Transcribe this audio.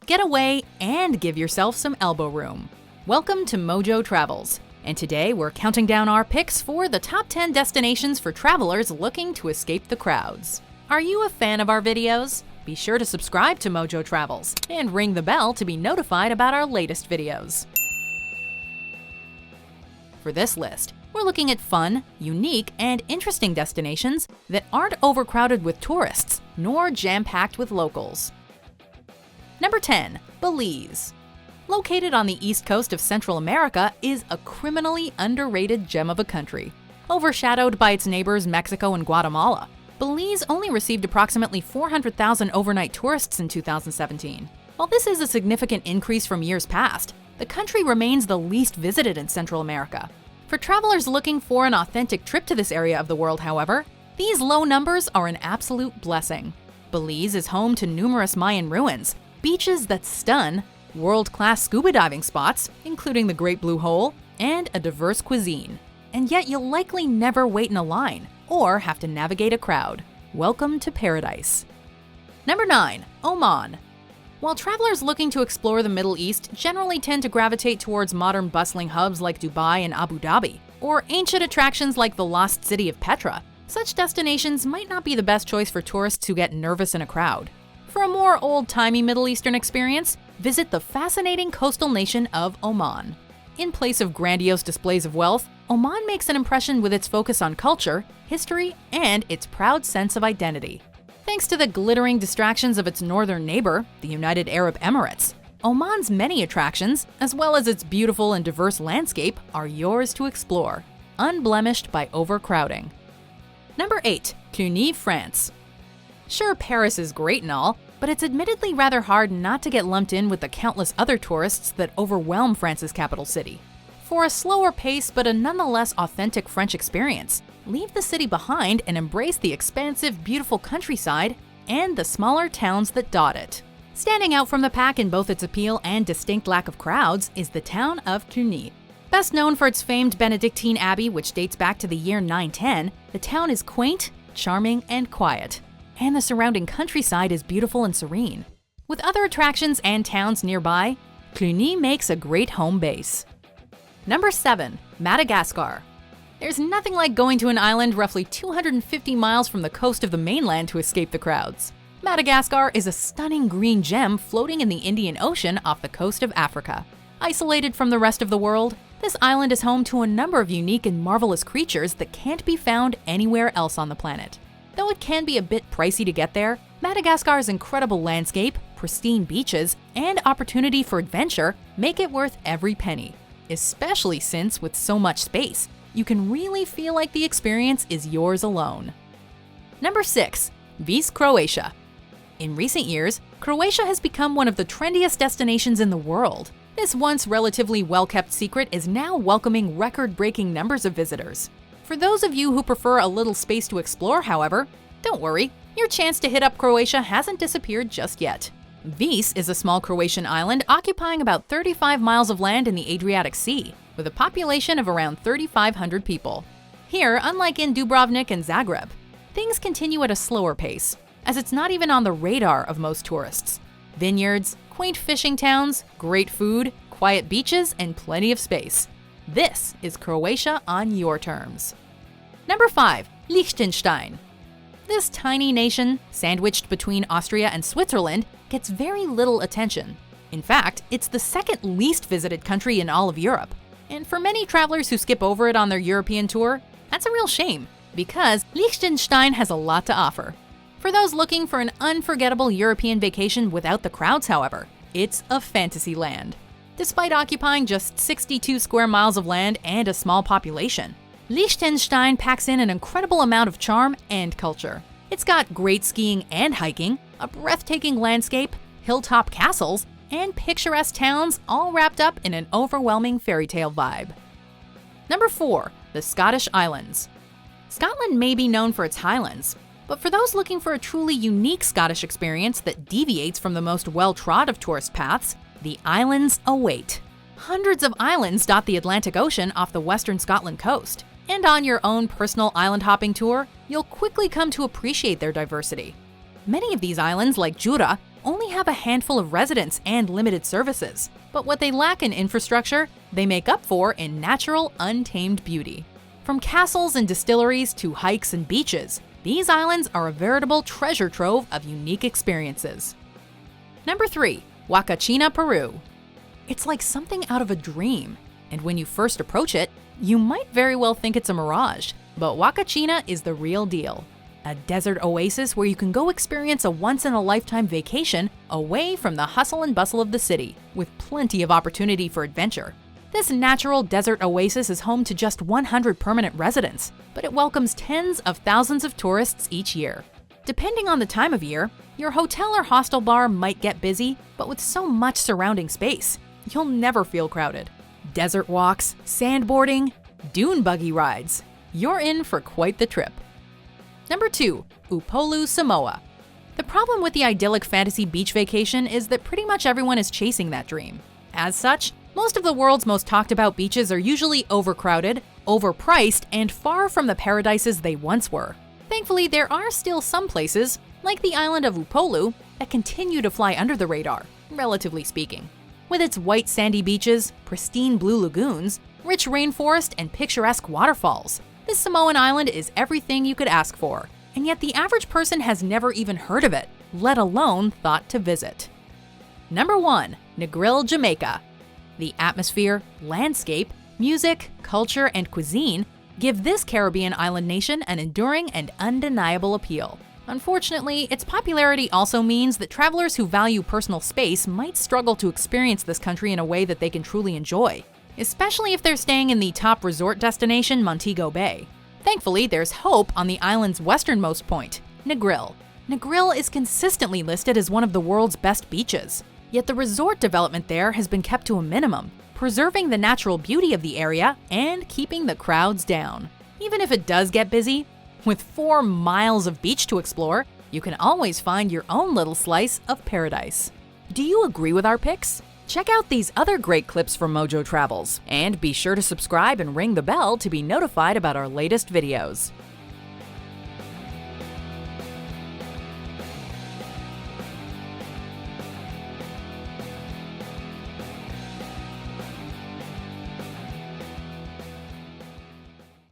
Get away and give yourself some elbow room. Welcome to MojoTravels, and today we're counting down our picks for the top 10 destinations for travelers looking to escape the crowds. Are you a fan of our videos? Be sure to subscribe to MojoTravels and ring the bell to be notified about our latest videos. For this list, we're looking at fun, unique, and interesting destinations that aren't overcrowded with tourists, nor jam-packed with locals. Number 10. Belize. Located on the east coast of Central America is a criminally underrated gem of a country. Overshadowed by its neighbors Mexico and Guatemala, Belize only received approximately 400,000 overnight tourists in 2017. While this is a significant increase from years past, the country remains the least visited in Central America. For travelers looking for an authentic trip to this area of the world, however, these low numbers are an absolute blessing. Belize is home to numerous Mayan ruins, beaches that stun, world-class scuba diving spots, including the Great Blue Hole, and a diverse cuisine. And yet you'll likely never wait in a line or have to navigate a crowd. Welcome to paradise. Number 9. Oman. While travelers looking to explore the Middle East generally tend to gravitate towards modern bustling hubs like Dubai and Abu Dhabi, or ancient attractions like the lost city of Petra, such destinations might not be the best choice for tourists who get nervous in a crowd. For a more old-timey Middle Eastern experience, visit the fascinating coastal nation of Oman. In place of grandiose displays of wealth, Oman makes an impression with its focus on culture, history, and its proud sense of identity. Thanks to the glittering distractions of its northern neighbor, the United Arab Emirates, Oman's many attractions, as well as its beautiful and diverse landscape, are yours to explore, unblemished by overcrowding. Number 8. Cluny, France. Sure, Paris is great and all, but it's admittedly rather hard not to get lumped in with the countless other tourists that overwhelm France's capital city. For a slower pace but a nonetheless authentic French experience, leave the city behind and embrace the expansive, beautiful countryside and the smaller towns that dot it. Standing out from the pack in both its appeal and distinct lack of crowds is the town of Cluny. Best known for its famed Benedictine Abbey, which dates back to the year 910, the town is quaint, charming, and quiet. And the surrounding countryside is beautiful and serene. With other attractions and towns nearby, Cluny makes a great home base. Number 7. Madagascar. There's nothing like going to an island roughly 250 miles from the coast of the mainland to escape the crowds. Madagascar is a stunning green gem floating in the Indian Ocean off the coast of Africa. Isolated from the rest of the world, this island is home to a number of unique and marvelous creatures that can't be found anywhere else on the planet. Though it can be a bit pricey to get there, Madagascar's incredible landscape, pristine beaches, and opportunity for adventure make it worth every penny. Especially since, with so much space, you can really feel like the experience is yours alone. Number 6. Vis, Croatia. In recent years, Croatia has become one of the trendiest destinations in the world. This once relatively well-kept secret is now welcoming record-breaking numbers of visitors. For those of you who prefer a little space to explore, however, don't worry, your chance to hit up Croatia hasn't disappeared just yet. Vis is a small Croatian island occupying about 35 miles of land in the Adriatic Sea, with a population of around 3,500 people. Here, unlike in Dubrovnik and Zagreb, things continue at a slower pace, as it's not even on the radar of most tourists. Vineyards, quaint fishing towns, great food, quiet beaches, and plenty of space. This is Croatia on your terms. Number 5. Liechtenstein. This tiny nation, sandwiched between Austria and Switzerland, gets very little attention. In fact, it's the second least visited country in all of Europe. And for many travelers who skip over it on their European tour, that's a real shame, because Liechtenstein has a lot to offer. For those looking for an unforgettable European vacation without the crowds, however, it's a fantasy land. Despite occupying just 62 square miles of land and a small population, Liechtenstein packs in an incredible amount of charm and culture. It's got great skiing and hiking, a breathtaking landscape, hilltop castles, and picturesque towns all wrapped up in an overwhelming fairy tale vibe. Number 4. The Scottish Islands. Scotland may be known for its highlands, but for those looking for a truly unique Scottish experience that deviates from the most well-trod of tourist paths, the islands await. Hundreds of islands dot the Atlantic Ocean off the western Scotland coast, and on your own personal island hopping tour, you'll quickly come to appreciate their diversity. Many of these islands, like Jura, only have a handful of residents and limited services, but what they lack in infrastructure, they make up for in natural, untamed beauty. From castles and distilleries to hikes and beaches, these islands are a veritable treasure trove of unique experiences. Number 3. Huacachina, Peru. It's like something out of a dream, and when you first approach it, you might very well think it's a mirage, but Huacachina is the real deal. A desert oasis where you can go experience a once-in-a-lifetime vacation away from the hustle and bustle of the city, with plenty of opportunity for adventure. This natural desert oasis is home to just 100 permanent residents, but it welcomes tens of thousands of tourists each year. Depending on the time of year, your hotel or hostel bar might get busy, but with so much surrounding space, you'll never feel crowded. Desert walks, sandboarding, dune buggy rides. You're in for quite the trip. Number 2. Upolu Samoa. The problem with the idyllic fantasy beach vacation is that pretty much everyone is chasing that dream. As such, most of the world's most talked about beaches are usually overcrowded, overpriced, and far from the paradises they once were. Thankfully, there are still some places, like the island of Upolu, that continue to fly under the radar, relatively speaking. With its white sandy beaches, pristine blue lagoons, rich rainforest, and picturesque waterfalls, this Samoan island is everything you could ask for, and yet the average person has never even heard of it, let alone thought to visit. Number 1. Negril Jamaica. The atmosphere, landscape, music, culture, and cuisine give this Caribbean island nation an enduring and undeniable appeal. Unfortunately, its popularity also means that travelers who value personal space might struggle to experience this country in a way that they can truly enjoy, especially if they're staying in the top resort destination, Montego Bay. Thankfully, there's hope on the island's westernmost point, Negril. Negril is consistently listed as one of the world's best beaches, yet the resort development there has been kept to a minimum, preserving the natural beauty of the area and keeping the crowds down. Even if it does get busy, with 4 miles of beach to explore, you can always find your own little slice of paradise. Do you agree with our picks? Check out these other great clips from MojoTravels, and be sure to subscribe and ring the bell to be notified about our latest videos.